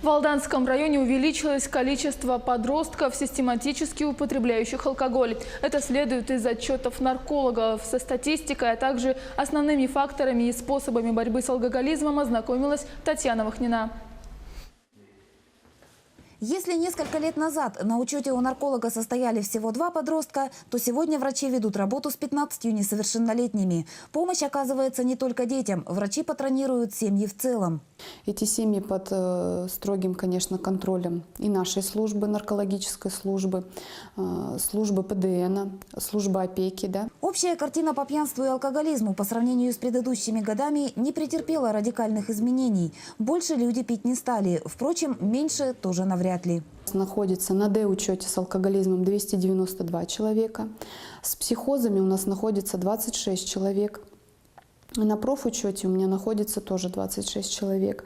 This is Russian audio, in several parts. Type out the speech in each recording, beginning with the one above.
В Алданском районе увеличилось количество подростков, систематически употребляющих алкоголь. Это следует из отчетов наркологов. Со статистикой, а также основными факторами и способами борьбы с алкоголизмом ознакомилась Татьяна Вахнина. Если несколько лет назад на учете у нарколога состояли всего 2 подростка, то сегодня врачи ведут работу с 15 несовершеннолетними. Помощь оказывается не только детям. Врачи патронируют семьи в целом. Эти семьи под строгим, конечно, контролем и нашей службы, наркологической службы, службы ПДН, службы опеки. Да. Общая картина по пьянству и алкоголизму по сравнению с предыдущими годами не претерпела радикальных изменений. Больше люди пить не стали. Впрочем, меньше тоже навряд ли. Находится на Д-учете с алкоголизмом 292 человека. С психозами у нас находится 26 человек. На профучете у меня находится тоже 26 человек.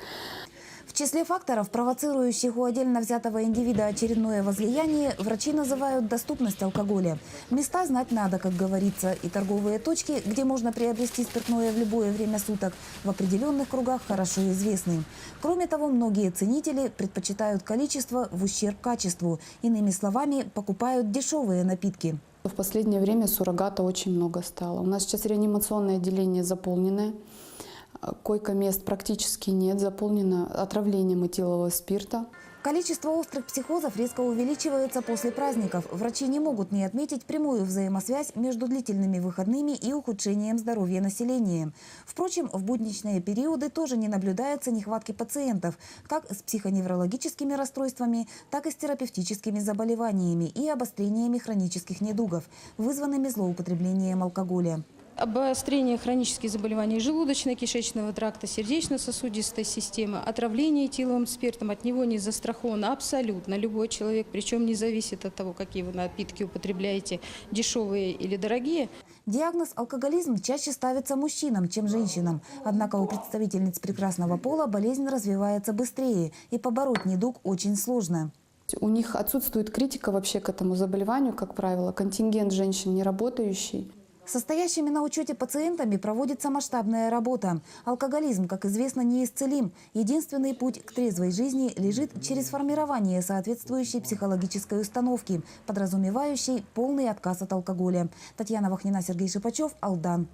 В числе факторов, провоцирующих у отдельно взятого индивида очередное возлияние, врачи называют доступность алкоголя. Места знать надо, как говорится, и торговые точки, где можно приобрести спиртное в любое время суток, в определенных кругах хорошо известны. Кроме того, многие ценители предпочитают количество в ущерб качеству. Иными словами, покупают дешевые напитки. В последнее время суррогата очень много стало. У нас сейчас реанимационное отделение заполненное. Койко-мест практически нет, заполнено отравлением этилового спирта. Количество острых психозов резко увеличивается после праздников. Врачи не могут не отметить прямую взаимосвязь между длительными выходными и ухудшением здоровья населения. Впрочем, в будничные периоды тоже не наблюдается нехватки пациентов, как с психоневрологическими расстройствами, так и с терапевтическими заболеваниями и обострениями хронических недугов, вызванными злоупотреблением алкоголя. Обострение хронических заболеваний желудочно-кишечного тракта, сердечно-сосудистой системы, отравление этиловым спиртом, от него не застрахован абсолютно любой человек, причем не зависит от того, какие вы напитки употребляете, дешевые или дорогие. Диагноз алкоголизм чаще ставится мужчинам, чем женщинам. Однако у представительниц прекрасного пола болезнь развивается быстрее, и побороть недуг очень сложно. У них отсутствует критика вообще к этому заболеванию, как правило, контингент женщин не работающий. Состоящими на учете пациентами проводится масштабная работа. Алкоголизм, как известно, неисцелим. Единственный путь к трезвой жизни лежит через формирование соответствующей психологической установки, подразумевающей полный отказ от алкоголя. Татьяна Вахнина, Сергей Шипачев, Алдан.